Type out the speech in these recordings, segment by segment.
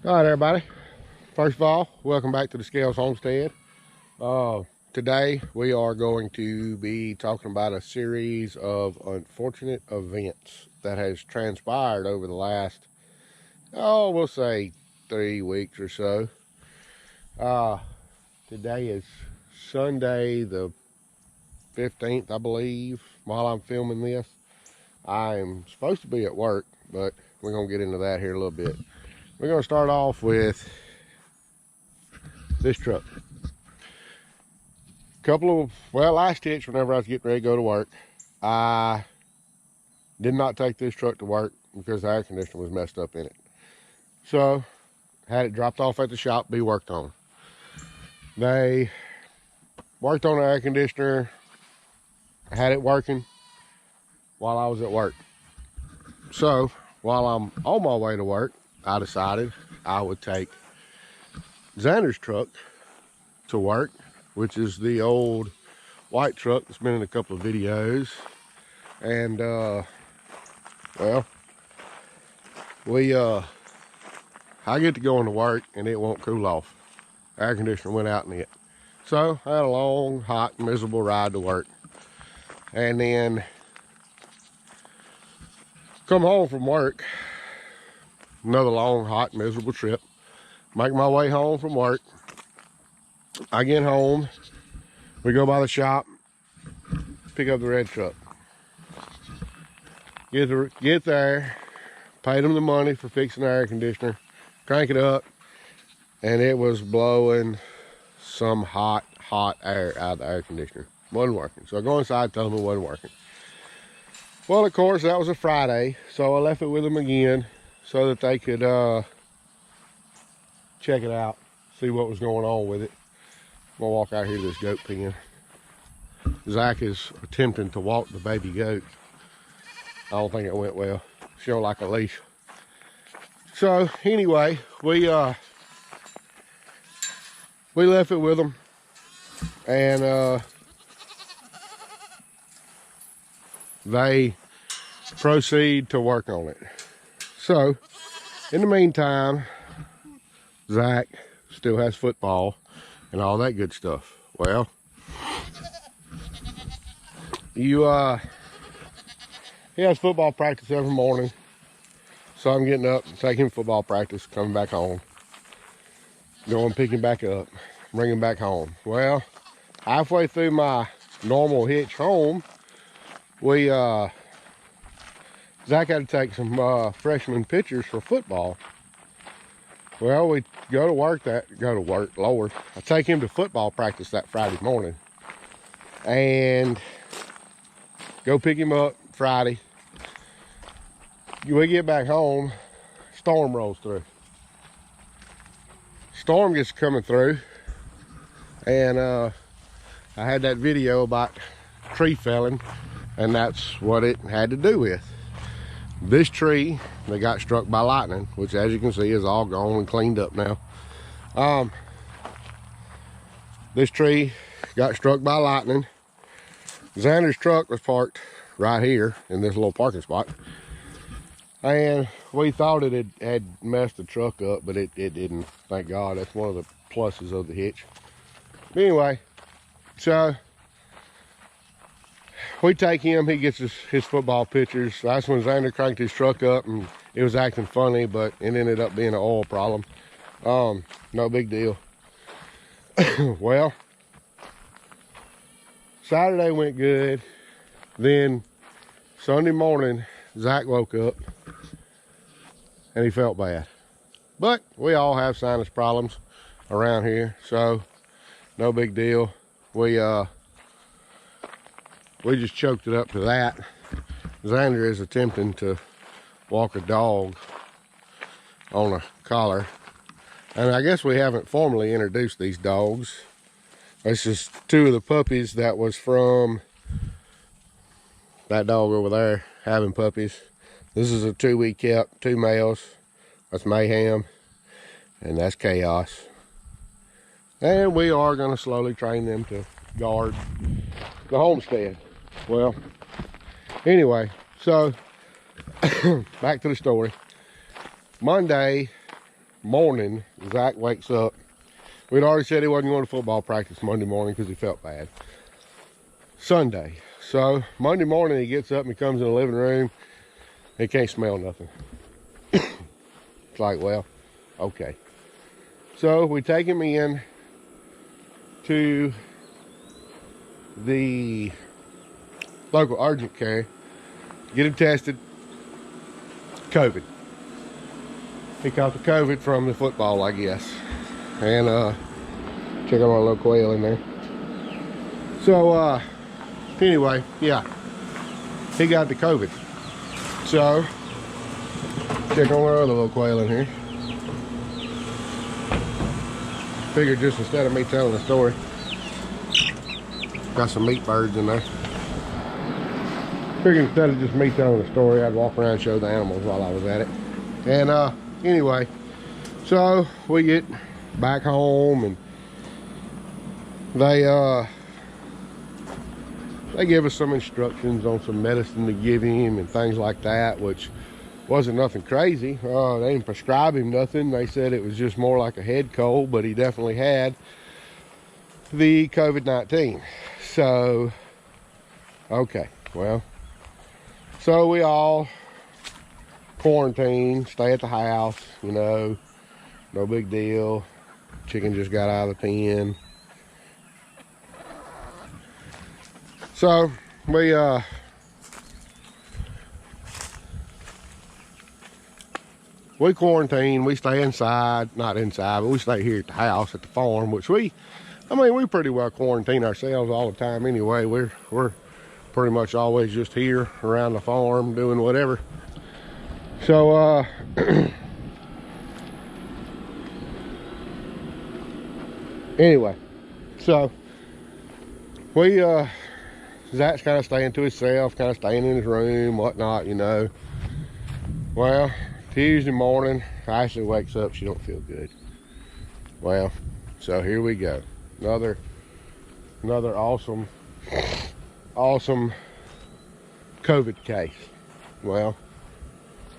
All right, everybody. First of all, welcome back to the Scales Homestead. Today we are going to be talking about a series of unfortunate events that has transpired over the last, we'll say 3 weeks or so. Today is Sunday the 15th, I believe, while I'm filming this. I'm supposed to be at work, but we're going to get into that here a little bit. We're going to start off with this truck. Last hitch, whenever I was getting ready to go to work, I did not take this truck to work because the air conditioner was messed up in it. So, had it dropped off at the shop to be worked on. They worked on the air conditioner, had it working while I was at work. So, while I'm on my way to work, I decided I would take Xander's truck to work, which is the old white truck that's been in a couple of videos. And I get to go into work and it won't cool off. Air conditioner went out in it. So I had a long, hot, miserable ride to work. And then come home from work, another long, hot, miserable trip. Make my way home from work. I get home, we go by the shop, pick up the red truck. Get there, paid them the money for fixing the air conditioner, crank it up, and it was blowing some hot air out of the air conditioner. Wasn't working. So I go inside, tell them it wasn't working. Well, of course, that was a Friday, so I left it with them again so that they could check it out, see what was going on with it. I'm gonna walk out here to this goat pen. Zach is attempting to walk the baby goat. I don't think it went well. She don't like a leash. So anyway, we left it with them, and they proceed to work on it. So in the meantime, Zach still has football and all that good stuff. Well, he has football practice every morning. So I'm getting up, taking football practice, coming back home, going pick him back up, bring him back home. Well, halfway through my normal hitch home, Zach had to take some freshman pictures for football. Well, we go to work, Lord. I take him to football practice that Friday morning. And go pick him up Friday. We get back home, storm rolls through. Storm gets coming through. And I had that video about tree felling, and that's what it had to do with. This tree, they got struck by lightning, which as you can see is all gone and cleaned up now. This tree got struck by lightning. Xander's truck was parked right here in this little parking spot. And we thought it had messed the truck up, but it didn't. Thank God. That's one of the pluses of the hitch. Anyway, so we take him, he gets his football pictures. That's when Xander cranked his truck up and it was acting funny, but it ended up being an oil problem. No big deal. Well, Saturday went good. Then Sunday morning, Zach woke up and he felt bad. But we all have sinus problems around here, so no big deal. We just choked it up to that. Xander is attempting to walk a dog on a collar. And I guess we haven't formally introduced these dogs. This is two of the puppies that was from that dog over there having puppies. This is a 2 we kept, 2 males. That's Mayhem, and that's Chaos. And we are going to slowly train them to guard the homestead. Well, anyway, so back to the story. Monday morning, Zach wakes up. We'd already said he wasn't going to football practice Monday morning because he felt bad. Sunday. So Monday morning he gets up and he comes in the living room. He can't smell nothing. It's like, well, okay. So we take him in to the local urgent care, get him tested. COVID. He caught the COVID from the football, I guess. And check out my little quail in there. So anyway, yeah, he got the COVID. So check on our other little quail in here. Figured just instead of me telling the story, got some meat birds in there. Figured instead of just me telling the story, I'd walk around and show the animals while I was at it. And anyway, so we get back home and they give us some instructions on some medicine to give him and things like that, which wasn't nothing crazy. They didn't prescribe him nothing. They said it was just more like a head cold, but he definitely had the COVID-19. So, okay, well, so we all quarantine, stay at the house, you know, no big deal. Chicken just got out of the pen. So we quarantine, we stay inside, not inside, but we stay here at the house at the farm, which we pretty well quarantine ourselves all the time anyway. We're pretty much always just here around the farm doing whatever. So anyway, so we Zach's kind of staying to himself, kind of staying in his room, whatnot, you know. Well, Tuesday morning, Ashley wakes up, she don't feel good. Well, so here we go. Another awesome COVID case. Well,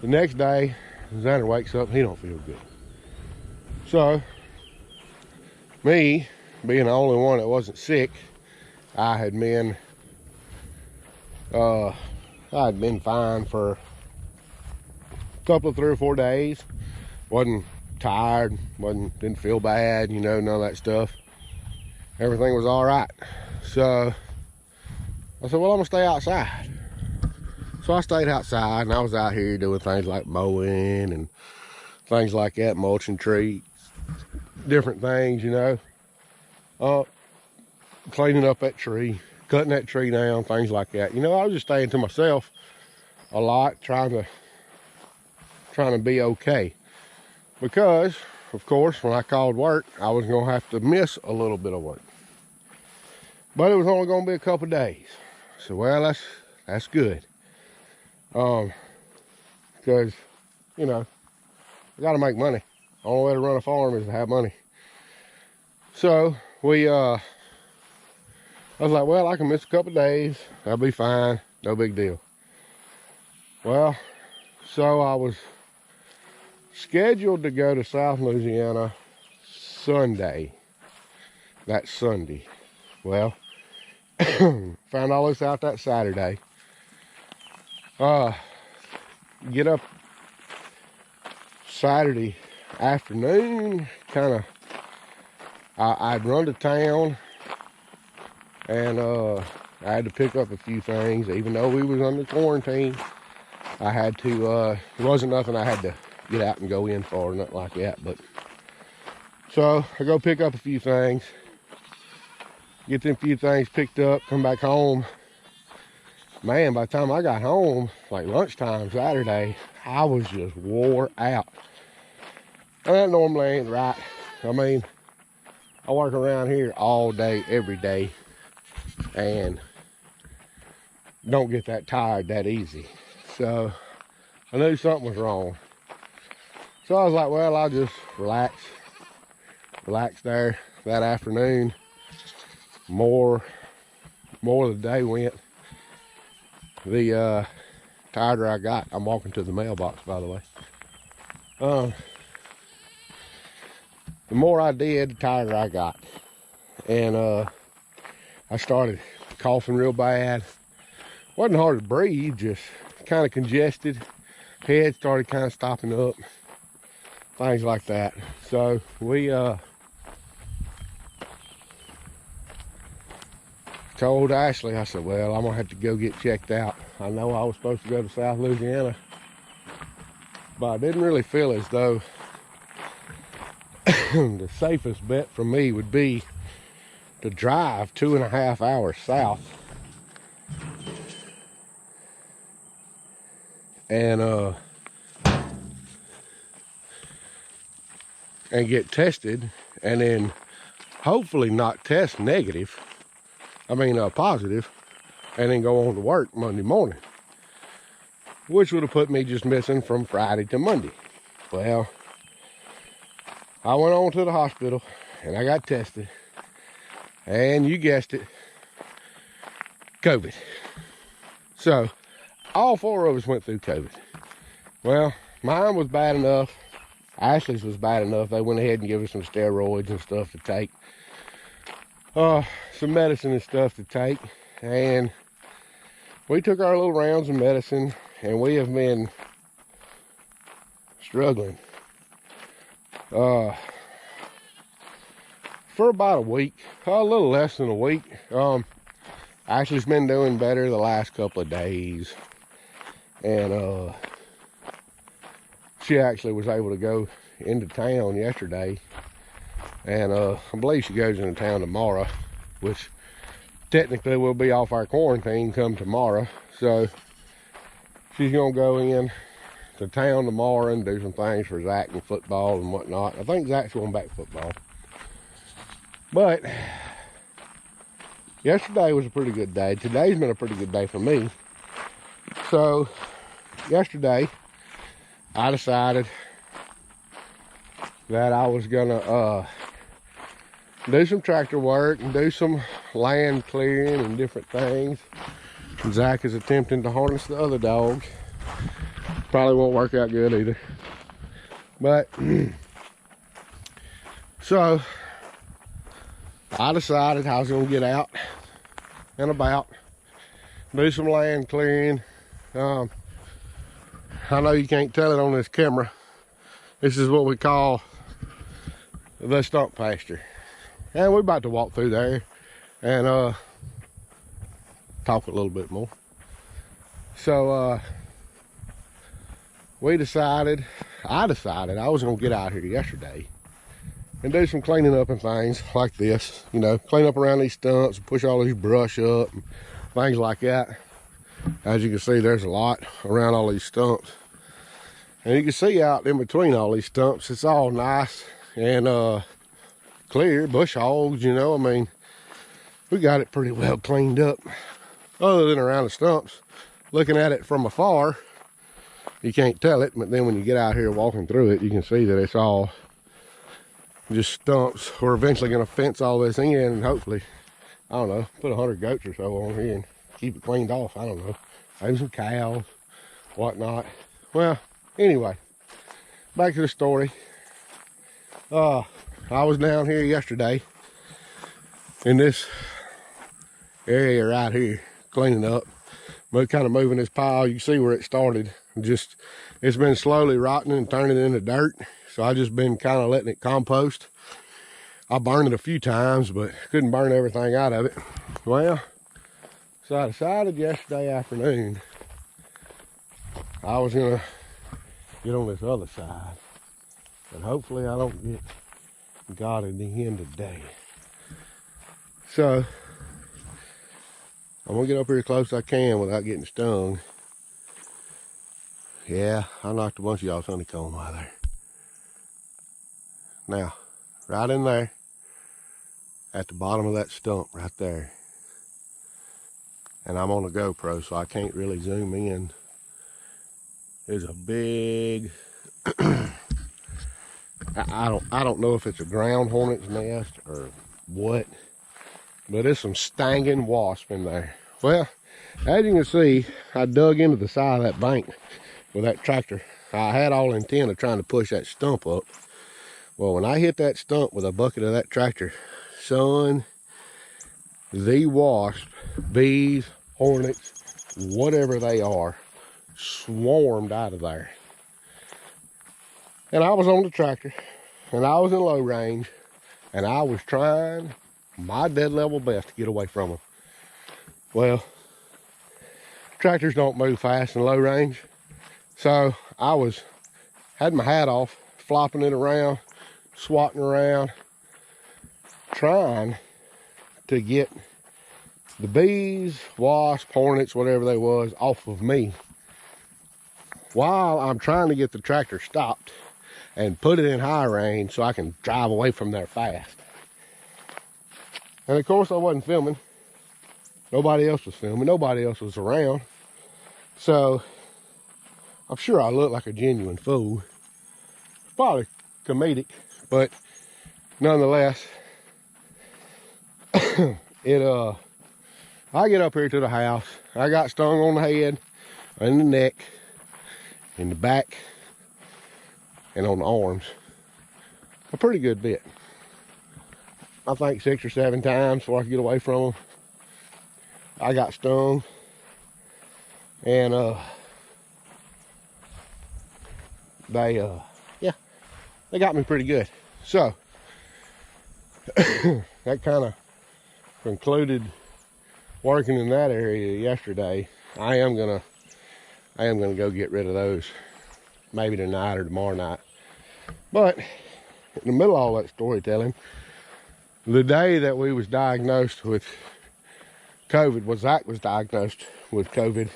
the next day, Xander wakes up, he don't feel good. So, me, being the only one that wasn't sick, I'd been fine for a couple of 3 or 4 days. Wasn't tired, didn't feel bad, you know, none of that stuff. Everything was all right. So I said, well, I'm gonna stay outside. So I stayed outside and I was out here doing things like mowing and things like that, mulching trees, different things, you know. Cleaning up that tree, cutting that tree down, things like that. You know, I was just staying to myself a lot, trying to be okay. Because, of course, when I called work, I was gonna have to miss a little bit of work. But it was only gonna be a couple of days. So, well, that's good. Because, you know, I gotta make money. The only way to run a farm is to have money. So I was like, well, I can miss a couple of days. I'll be fine. No big deal. Well, so I was scheduled to go to South Louisiana Sunday. That Sunday. Well, found all this out that Saturday. Get up Saturday afternoon, I'd run to town and I had to pick up a few things. Even though we was under quarantine, I had to, it wasn't nothing I had to get out and go in for or nothing like that. But so I go pick up a few things, get them few things picked up, come back home. Man, by the time I got home, like lunchtime Saturday, I was just wore out. And that normally ain't right. I mean, I work around here all day, every day, and don't get that tired that easy. So I knew something was wrong. So I was like, well, I'll just relax there that afternoon. More of the day went, the tireder I got. I'm walking to the mailbox, by the way. the more I did, the tighter I got. And I started coughing real bad. Wasn't hard to breathe, just kind of congested. Head started kind of stopping up, things like that. So we told Ashley, I said, well, I'm gonna have to go get checked out. I know I was supposed to go to South Louisiana, but I didn't really feel as though the safest bet for me would be to drive 2.5 hours south and get tested, and then hopefully not test negative. I mean positive, and then go on to work Monday morning, which would have put me just missing from Friday to Monday. Well, I went on to the hospital and I got tested, and you guessed it, COVID. So all 4 of us went through COVID. Well, mine was bad enough. Ashley's was bad enough. They went ahead and gave us some steroids and stuff to take. Some medicine and stuff to take. And we took our little rounds of medicine, and we have been struggling for about a week, a little less than a week. Ashley's been doing better the last couple of days, and she actually was able to go into town yesterday, and I believe she goes into town tomorrow, which technically will be off our quarantine come tomorrow. So she's gonna go in to town tomorrow and do some things for Zach and football and whatnot. I think Zach's going back to football. But yesterday was a pretty good day. Today's been a pretty good day for me. So yesterday I decided that I was gonna do some tractor work and do some land clearing and different things. Zach is attempting to harness the other dog. Probably won't work out good either. But so I decided I was gonna get out and about, do some land clearing. I know you can't tell it on this camera. This is what we call the stump pasture. And we're about to walk through there and talk a little bit more. So I decided I was gonna get out here yesterday and do some cleaning up and things like this. You know, clean up around these stumps, push all these brush up and things like that. As you can see, there's a lot around all these stumps. And you can see out in between all these stumps, it's all nice and clear, bush hogs, you know. I mean, we got it pretty well cleaned up, other than around the stumps. Looking at it from afar, you can't tell it, but then when you get out here walking through it, you can see that it's all just stumps. We're eventually going to fence all this in and hopefully, I don't know, put 100 goats or so on here and keep it cleaned off. I don't know, maybe some cows, whatnot. Well, anyway, back to the story. I was down here yesterday in this area right here, cleaning up, but kind of moving this pile. You can see where it started. Just, it's been slowly rotting and turning into dirt. So I just been kind of letting it compost. I burned it a few times, but couldn't burn everything out of it. Well, so I decided yesterday afternoon I was gonna get on this other side, and hopefully I don't get got in the end today. So I'm gonna get up here as close as I can without getting stung. Yeah, I knocked a bunch of y'all's honeycomb out of there. Now, right in there, at the bottom of that stump right there, and I'm on a GoPro, so I can't really zoom in, is a big I don't know if it's a ground hornet's nest or what, but there's some stinging wasp in there. Well, as you can see, I dug into the side of that bank with that tractor. I had all intent of trying to push that stump up, Well, when I hit that stump with a bucket of that tractor, son, the wasp, bees, hornets, whatever they are, swarmed out of there. And I was on the tractor, and I was in low range, and I was trying my dead level best to get away from them. Well, tractors don't move fast in low range, so I had my hat off, flopping it around, swatting around, trying to get the bees, wasps, hornets, whatever they was, off of me, while I'm trying to get the tractor stopped and put it in high range so I can drive away from there fast. And of course I wasn't filming. Nobody else was filming. Nobody else was around. So I'm sure I look like a genuine fool. Probably comedic, but nonetheless, I get up here to the house. I got stung on the head, in the neck, in the back, and on the arms a pretty good bit. I think 6 or 7 times before I could get away from them. I got stung, and they got me pretty good. So that kind of concluded working in that area yesterday. I am gonna go get rid of those maybe tonight or tomorrow night. But in the middle of all that storytelling, the day that we was diagnosed with COVID, Zach was diagnosed with COVID,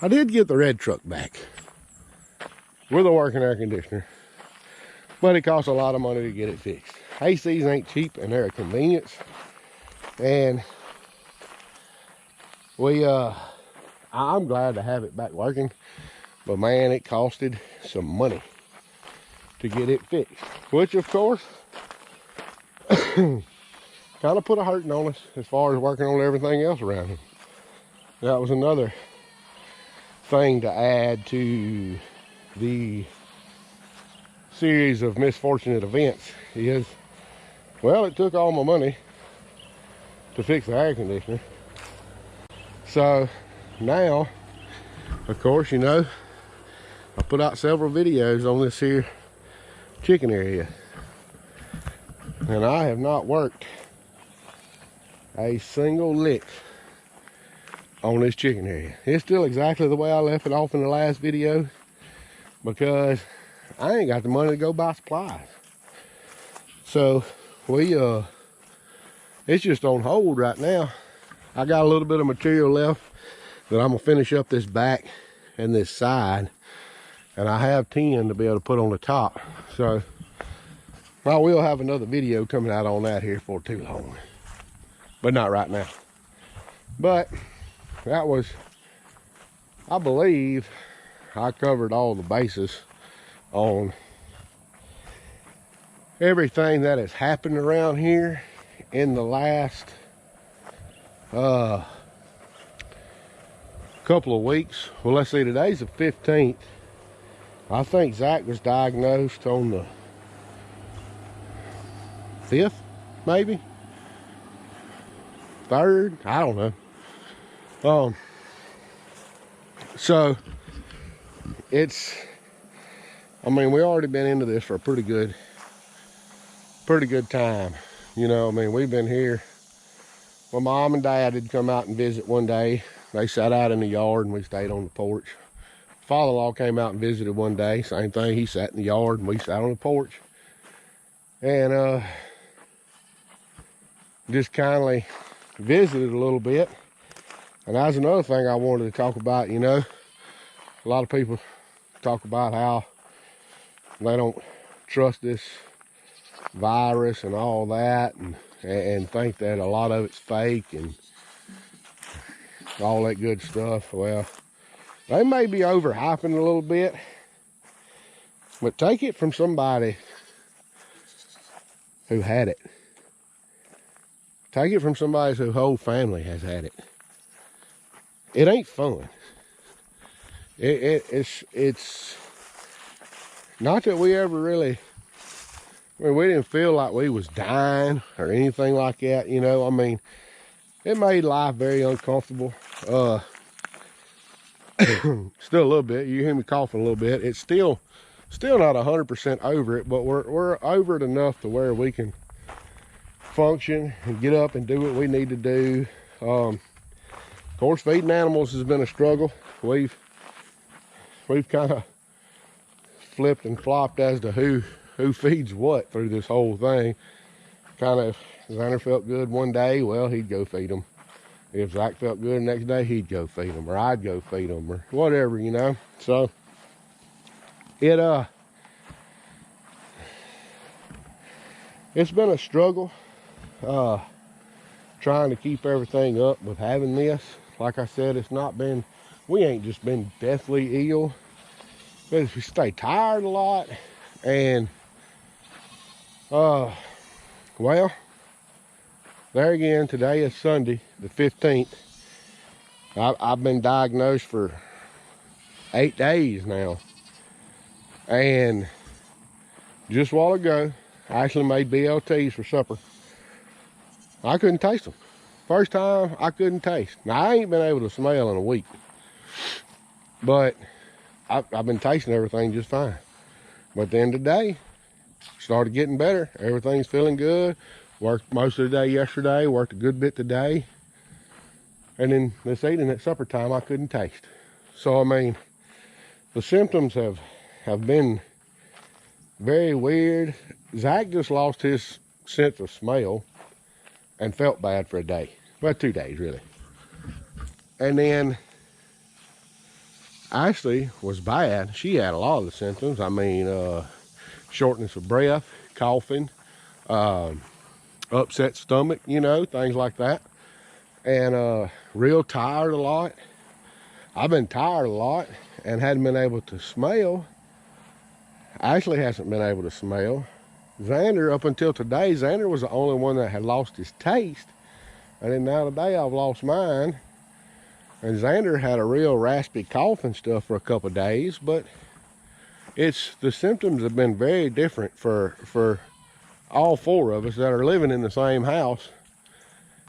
I did get the red truck back with a working air conditioner, but it costs a lot of money to get it fixed. ACs ain't cheap, and they're a convenience. And I'm glad to have it back working, but man, it costed some money to get it fixed, which of course kind of put a hurting on us as far as working on everything else around him. That was another thing to add to the series of misfortunate events is, well, it took all my money to fix the air conditioner. So now, of course, you know, I put out several videos on this here chicken area, and I have not worked a single lick on this chicken area. It's still exactly the way I left it off in the last video, because I ain't got the money to go buy supplies. So it's just on hold right now. I got a little bit of material left that I'm gonna finish up this back and this side, and I have 10 to be able to put on the top. So I will have another video coming out on that here for too long, but not right now. But that was, I believe I covered all the bases on everything that has happened around here in the last couple of weeks. Well, let's see, today's the 15th. I think Zach was diagnosed on the 5th, maybe 3rd, I don't know. So I mean, we already been into this for a pretty good time. You know, I mean, we've been here. My mom and dad did come out and visit one day. They sat out in the yard and we stayed on the porch. Father-in-law came out and visited one day. Same thing, he sat in the yard and we sat on the porch. And just kindly visited a little bit. And that's another thing I wanted to talk about. You know, a lot of people talk about how they don't trust this virus and all that, and think that a lot of it's fake and all that good stuff. Well, they may be overhyping a little bit, but take it from somebody who had it. Take it from somebody whose whole family has had it. It ain't fun. It's not that we ever really I mean, we didn't feel like we was dying or anything like that, you know. I mean, it made life very uncomfortable. Still a little bit. You hear me coughing a little bit. It's still not 100% over it, but we're over it enough to where we can function and get up and do what we need to do. Of course, feeding animals has been a struggle. We've kind of flipped and flopped as to who feeds what through this whole thing. Kind of, Xander felt good one day, well, he'd go feed them. If Zach felt good the next day, he'd go feed them, or I'd go feed them, or whatever, you know. So it's been a struggle trying to keep everything up with having this. Like I said, we ain't just been deathly ill, but we stay tired a lot. And well, there again, today is Sunday the 15th. I've been diagnosed for 8 days now, and just a while ago I actually made BLTs for supper. I couldn't taste them. First time I couldn't taste. Now, I ain't been able to smell in a week, but I've been tasting everything just fine. But then today, started getting better. Everything's feeling good. Worked most of the day yesterday, worked a good bit today. And then this evening at supper time, I couldn't taste. So, I mean, the symptoms have been very weird. Zach just lost his sense of smell and felt bad for a day. Well, 2 days, really. And then Ashley was bad. She had a lot of the symptoms. I mean, shortness of breath, coughing, upset stomach, you know, things like that. And real tired a lot. I've been tired a lot and hadn't been able to smell. Ashley hasn't been able to smell. Xander, up until today, Xander was the only one that had lost his taste. And then now today I've lost mine. And Xander had a real raspy cough and stuff for a couple of days, but the symptoms have been very different for all four of us that are living in the same house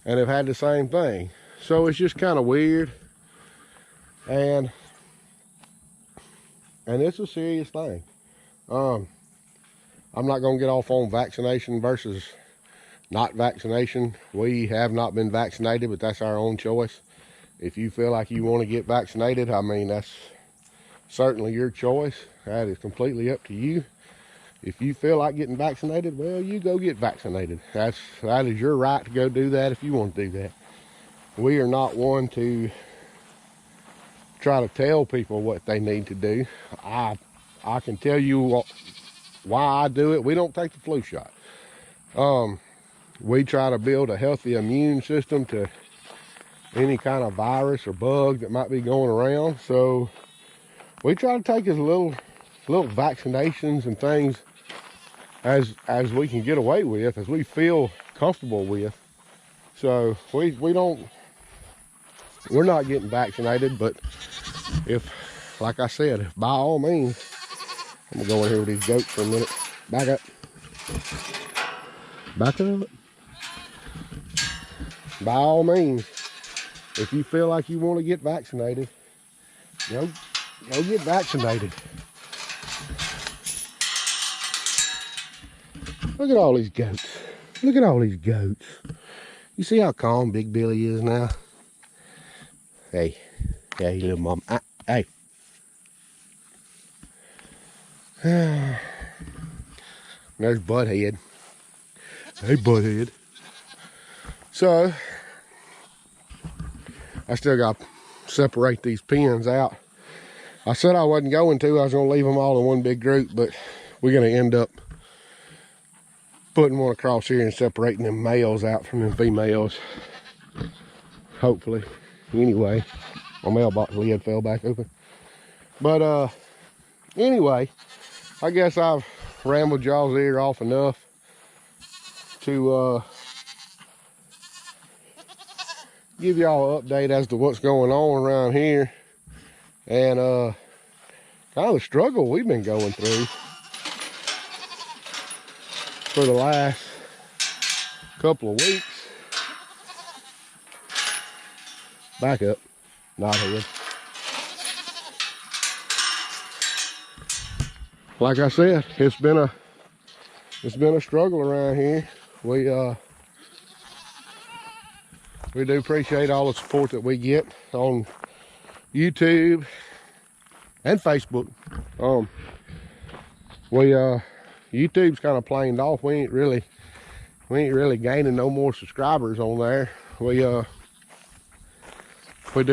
and have had the same thing. So it's just kind of weird. And it's a serious thing. I'm not going to get off on vaccination versus not vaccination. We have not been vaccinated, but that's our own choice. If you feel like you want to get vaccinated, I mean, that's certainly your choice. That is completely up to you. If you feel like getting vaccinated, well, you go get vaccinated. That is your right to go do that if you want to do that. We are not one to try to tell people what they need to do. I can tell you why I do it. We don't take the flu shot. We try to build a healthy immune system to any kind of virus or bug that might be going around. So we try to take as little vaccinations and things as we can get away with, as we feel comfortable with. So we're not getting vaccinated, but like I said, by all means, I'm gonna go in here with these goats for a minute. Back up. Back up. By all means, if you feel like you want to get vaccinated, go get vaccinated. Look at all these goats. Look at all these goats. You see how calm Big Billy is now? Hey, little mom. Hey. There's Butthead. Hey, Butthead. So, I still got to separate these pens out. I said I wasn't going to. I was going to leave them all in one big group, but we're going to end up putting one across here and separating them males out from them females. Hopefully. Anyway, my mailbox lid fell back open. But anyway, I guess I've rambled y'all's ear off enough to give y'all an update as to what's going on around here and kind of the struggle we've been going through. for the last couple of weeks. Back up, not here. Like I said, it's been a struggle around here. We do appreciate all the support that we get on YouTube and Facebook. YouTube's kind of planed off. We ain't really gaining no more subscribers on there. We do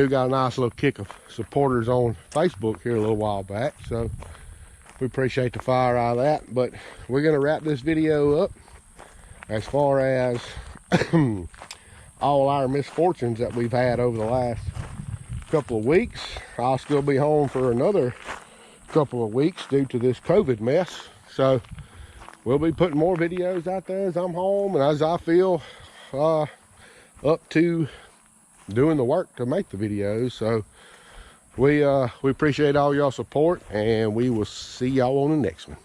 got a nice little kick of supporters on Facebook here a little while back, so we appreciate the fire out of that. But we're gonna wrap this video up as far as all our misfortunes that we've had over the last couple of weeks. I'll still be home for another couple of weeks due to this COVID mess, so we'll be putting more videos out there as I'm home and as I feel up to doing the work to make the videos. So we appreciate all y'all support, and we will see y'all on the next one.